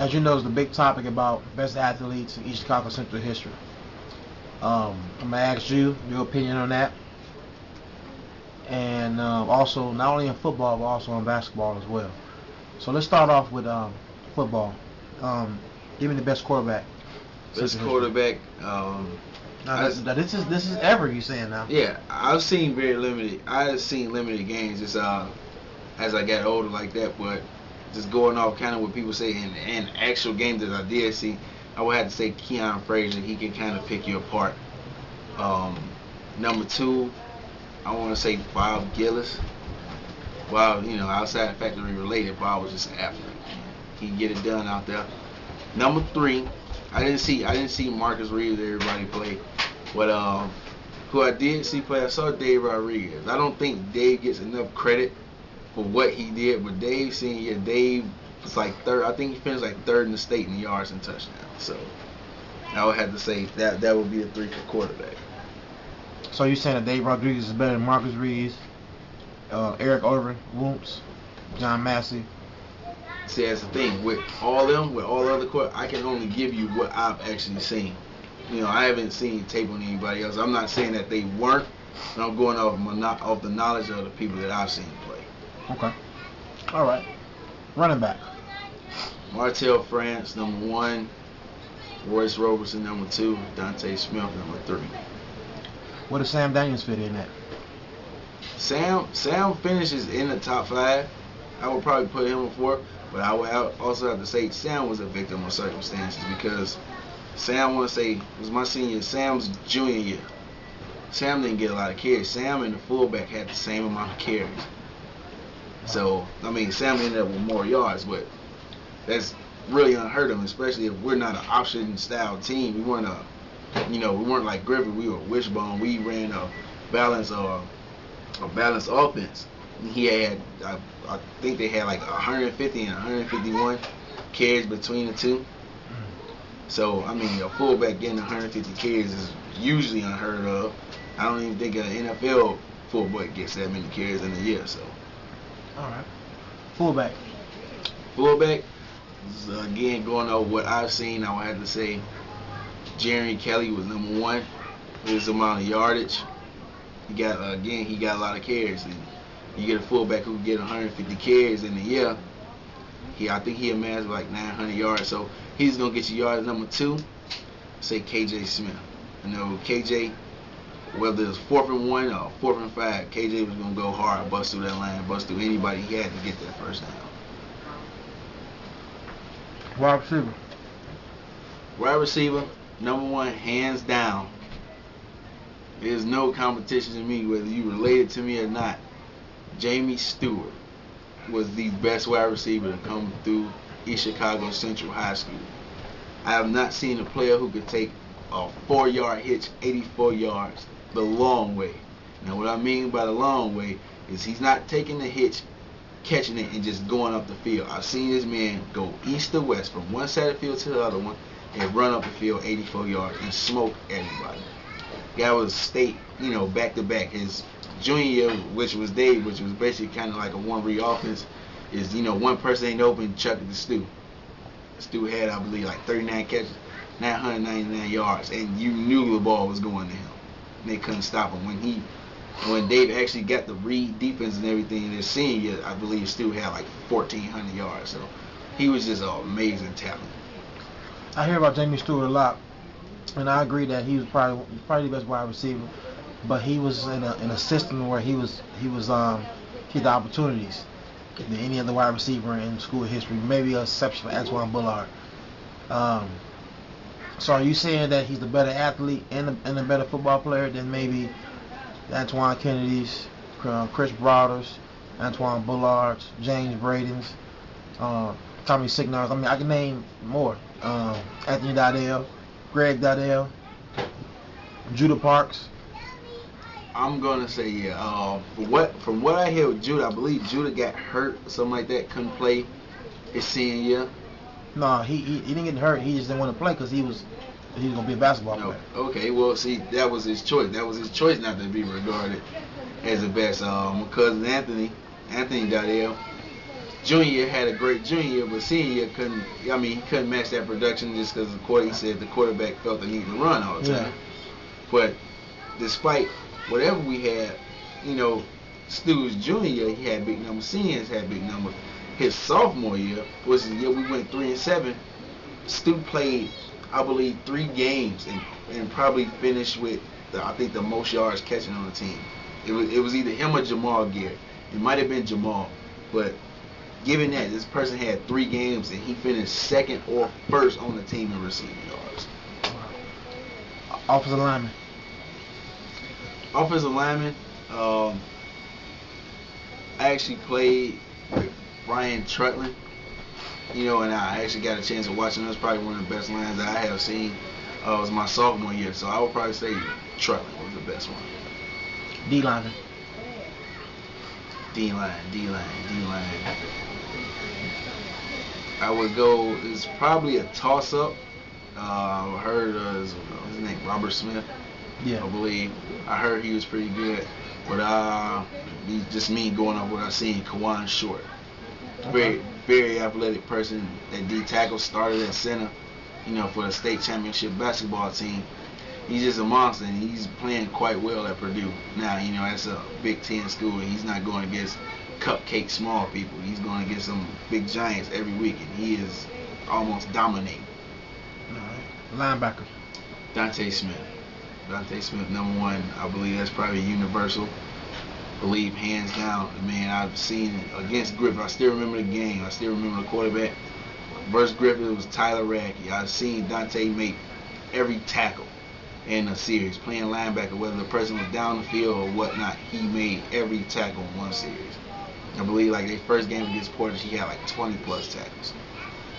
as you know, is the big topic about best athletes in East Chicago Central history. I'm gonna ask you your opinion on that, and also not only in football but also in basketball as well. So let's start off with football. Um, Give me the best quarterback. Best quarterback. Now, this is ever you saying now? Yeah, I've seen very limited. I've seen limited games just as I got older like that. But just going off kind of what people say in actual games that I did see, I would have to say Keon Frazier. He can kind of pick you apart. Number two, I want to say Bob Gillis. Well, outside the fact that we related, Bob was just an athlete. He can get it done out there. Number three, I didn't see Marcus Reeves. Everybody play, but who I did see play, I saw Dave Rodriguez. I don't think Dave gets enough credit for what he did, but Dave was like third. I think he finished like third in the state in yards and touchdowns. So I would have to say that would be a three for quarterback. So you're saying that Dave Rodriguez is better than Marcus Reeves, Eric Irvin, Woops, John Massey? See, that's the thing. With all them, with all other quarterbacks, I can only give you what I've actually seen. I haven't seen tape on anybody else. I'm not saying that they weren't, but I'm going off the knowledge of the people that I've seen play. Okay. All right. Running back. Martell France, number one. Royce Robertson, number two. Dante Smith, number three. Where does Sam Daniels fit in at? Sam finishes in the top five. I would probably put him in fourth, but I would also have to say Sam was a victim of circumstances because Sam, I want to say, was my senior. Sam's junior year. Sam didn't get a lot of carries. Sam and the fullback had the same amount of carries. So, Sam ended up with more yards, but that's really unheard of, especially if we're not an option-style team. We weren't we weren't like Griffin. We were wishbone. We ran a balanced offense. He had, I think they had like 150 and 151 carries between the two. So, a fullback getting 150 carries is usually unheard of. I don't even think an NFL fullback gets that many carries in a year. So, all right. Fullback, again, going over what I've seen, I would have to say Jerry Kelly was number one. His amount of yardage. He got a lot of carries. And you get a fullback who can get 150 carries in a year. I think he amassed like 900 yards. So he's gonna get you yards. Number two, say KJ Smith. KJ, whether it's 4th and 1 or 4th and 5, KJ was gonna go hard, bust through that line, bust through anybody he had to get that first down. Wide receiver, number one, hands down. There's no competition to me, whether you related to me or not. Jamie Stewart was the best wide receiver to come through East Chicago Central High School. I have not seen a player who could take a 4-yard hitch 84 yards the long way. Now, what I mean by the long way is he's not taking the hitch, catching it, and just going up the field. I've seen this man go east to west from one side of the field to the other one and run up the field 84 yards and smoke everybody. Guy was state, back to back. His junior year, which was Dave, which was basically kind of like a one-read offense, is, one person ain't open, chuck it to Stu. Stu had, I believe, like 39 catches, 999 yards, and you knew the ball was going to him. And they couldn't stop him. When Dave actually got the read defense and everything in his senior year, I believe Stu had like 1,400 yards. So he was just an amazing talent. I hear about Jamie Stewart a lot, and I agree that he was probably the best wide receiver. But he was in a system where he had the opportunities than any other wide receiver in school history. Maybe an exception for Antoine Bullard. So are you saying that he's the better athlete and a better football player than maybe Antoine Kennedy's, Chris Broaders, Antoine Bullard's, James Braden's, Tommy Signar's? I can name more. Anthony Dodell, Greg Dodell, Judah Parks. I'm gonna say yeah. From what I hear with Judah, I believe Judah got hurt or something like that, couldn't play his senior year. No, he didn't get hurt. He just didn't want to play because he was gonna be a basketball player. Okay, well, see, that was his choice. That was his choice not to be regarded as the best. My cousin Anthony Dodell, junior year had a great junior year, but senior year couldn't. I mean, he couldn't match that production just because he said the quarterback felt the need to run all the time. Yeah. But despite whatever we had, you know, Stu's junior year, he had big numbers. Seniors had big numbers. His sophomore year was the year we went 3-7. Stu played, I believe, 3 games and probably finished with I think the most yards catching on the team. It was either him or Jamal Garrett. It might have been Jamal, but given that this person had 3 games and he finished second or first on the team in receiving yards. Offensive lineman. Offensive lineman. I actually played with Brian Trutland, you know, and I actually got a chance of watching him. That's probably one of the best lines that I have seen. It was my sophomore year, so I would probably say Trutland was the best one. D-lineman. D-line. I would go, it's probably a toss-up. I heard his name, Robert Smith, Yeah. I believe. I heard he was pretty good. But just me going off what I seen, Kawan Short. Okay. Very athletic person. That D tackle started at center, you know, for the state championship basketball team. He's just a monster, and he's playing quite well at Purdue. Now, you know, that's a Big Ten school, and he's not going against cupcake small people. He's going against some big giants every week, and he is almost dominating. All right. Linebacker. Dante Smith, number 1. I believe that's probably universal. Believe hands down. Man, I've seen it against Griffith. I still remember the game. I still remember the quarterback. Versus Griffith, it was Tyler Radke. I've seen Dante make every tackle in a series, playing linebacker, whether the person was down the field or whatnot. He made every tackle in one series. I believe like their first game against Portage, he had like 20 plus tackles.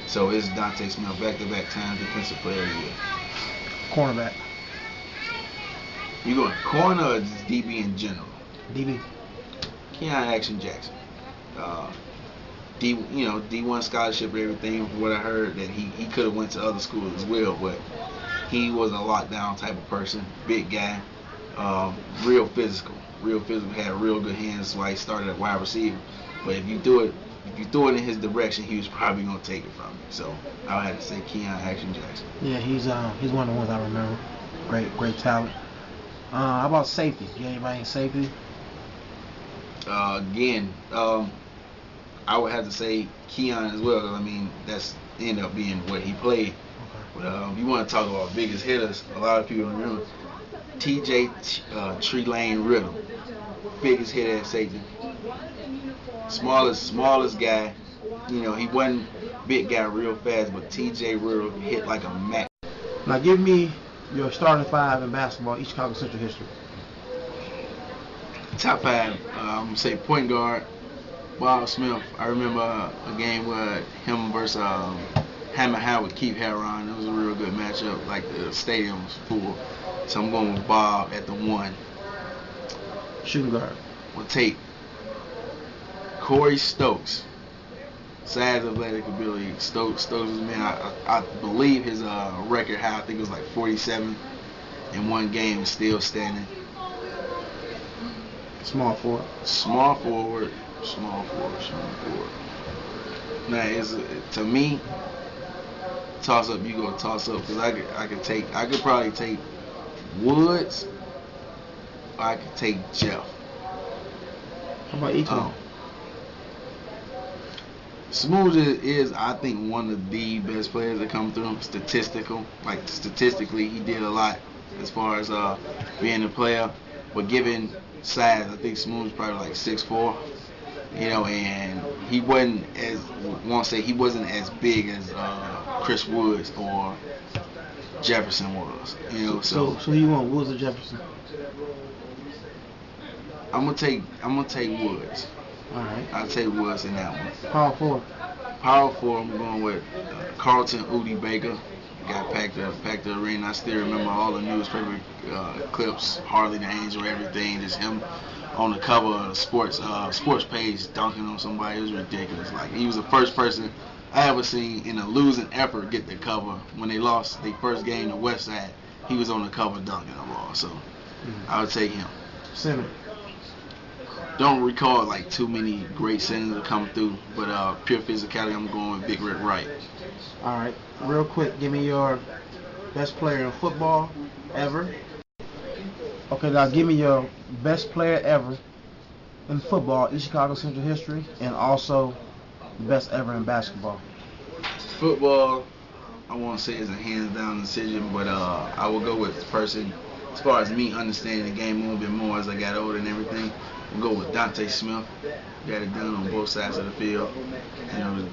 So it's Dante Smith, back-to-back time defensive player of the year. Cornerback. You going corner or just DB in general? DB. Keon Action Jackson. D1 scholarship and everything. From what I heard, that he could have went to other schools as well, but he was a lockdown type of person. Big guy, real physical. Had real good hands. That's why he started at wide receiver. But if you threw it in his direction, he was probably gonna take it from you. So I would have to say Keon Action Jackson. Yeah, he's one of the ones I remember. Great talent. How about safety? You got anybody in safety? Again, I would have to say Keon as well. Cause I mean, that's ended up being what he played. Okay. But if you want to talk about biggest hitters, a lot of people remember T.J. Tree Lane Riddle, biggest hitter at safety. Smallest guy. You know, he wasn't big guy real fast, but T.J. Riddle hit like a Mac. Now give me your starting 5 in basketball, East Chicago Central history. Top 5, I'm going to say point guard, Bob Smith. I remember a game where him versus Hammer Howard, Keith Heron. It was a real good matchup. Like the stadium was full. So I'm going with Bob at the 1. Shooting guard. We'll take Corey Stokes. Size, athletic ability. Stokes is, man, I believe his record high, I think it was like 47 in one game, still standing. Small forward. Now, to me, toss up. You go toss up because I could probably take Woods. Or I could take Jeff. How about each one? Smooth is, I think, one of the best players that come through. Statistically, he did a lot as far as being a player. But given size, I think Smooth is probably like 6'4", you know, and he wasn't as big as Chris Woods or Jefferson was, you know. So you want Woods or Jefferson? I'm gonna take Woods. All right. I'll take Woods in that one. Power forward. I'm going with Carlton Udi Baker. Got packed the arena. I still remember all the newspaper clips, Harley the Angel, everything. Just him on the cover of the sports page dunking on somebody. It was ridiculous. Like, he was the first person I ever seen in a losing effort get the cover. When they lost their first game to Westside, he was on the cover dunking the ball. So I would take him. Center. don't recall like too many great centers to come through, but pure physicality, I'm going with Big Rick Wright. All right, real quick, give me your best player in football ever. Okay, now give me your best player ever in football, East Chicago Central history, and also the best ever in basketball. Football, I won't say it's a hands down decision, but I will go with the person. As far as me understanding the game a little bit more as I got older and everything, we'll go with Dante Smith. Got it done on both sides of the field. You know,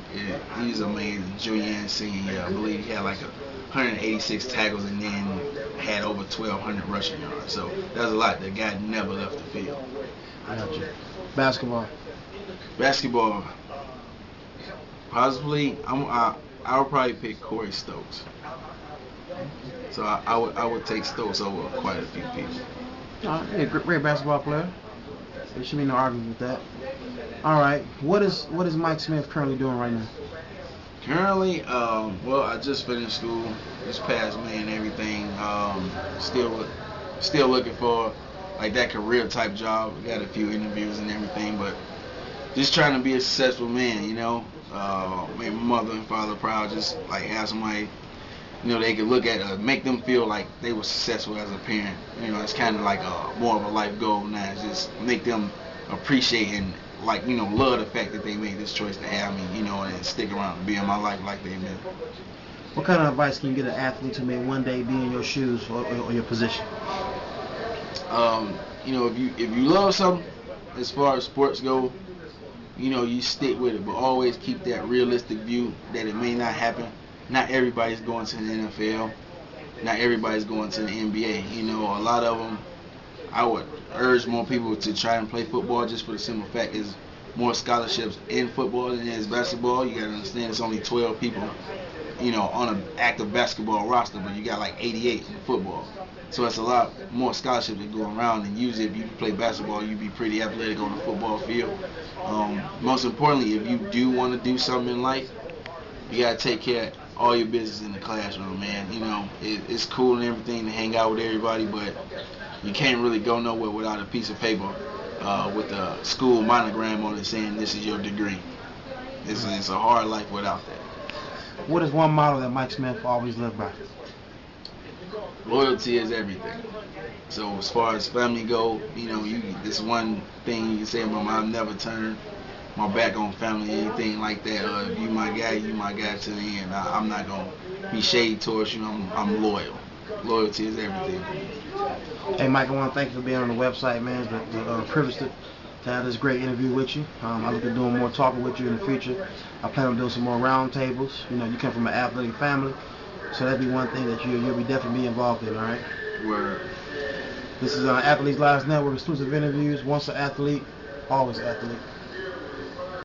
he's amazing. Junior and senior year, I believe he had like 186 tackles and then had over 1,200 rushing yards. So that's a lot. The guy never left the field. I got you. Basketball. Basketball, possibly, I would probably pick Corey Stokes. So I would take Stokes over quite a few people. Yeah, great basketball player. There should be no argument with that. All right, what is Mike Smith currently doing right now? Currently, well, I just finished school this past May and everything. Still looking for like that career type job. Got a few interviews and everything, but just trying to be a successful man. You know, make my mother and father proud. Just like have somebody, you know, they could look at, make them feel like they were successful as a parent. You know, it's kind of like more of a life goal now. It's just make them appreciate and like, you know, love the fact that they made this choice to have me, you know, and stick around and be in my life like they did. What kind of advice can you get an athlete to may one day be in your shoes or your position? You know, if you love something, as far as sports go, you know, you stick with it, but always keep that realistic view that it may not happen. Not everybody's going to the NFL. Not everybody's going to the NBA. You know, a lot of them, I would urge more people to try and play football just for the simple fact is more scholarships in football than there is basketball. You got to understand it's only 12 people, you know, on an active basketball roster, but you got like 88 in football. So it's a lot more scholarships that go around, and usually if you play basketball, you be pretty athletic on the football field. Most importantly, if you do want to do something in life, you got to take care of all your business in the classroom, man. You know, it's cool and everything to hang out with everybody, but you can't really go nowhere without a piece of paper with a school monogram on it saying this is your degree. It's a hard life without that. What is one motto that Mike Smith always lived by? Loyalty is everything. So as far as family go, you know, this one thing you can say about I've never turned my back on family, anything like that. If you my guy to the end. I'm not gonna be shady towards you. I'm loyal. Loyalty is everything. Hey Mike, I want to thank you for being on the website, man. It's a privilege to have this great interview with you. I look at doing more talking with you in the future. I plan on doing some more round tables. You know, you come from an athletic family, so that'd be one thing that you'll be definitely be involved in. All right. Word. This is Athletes Lives Network exclusive interviews. Once an athlete, always an athlete.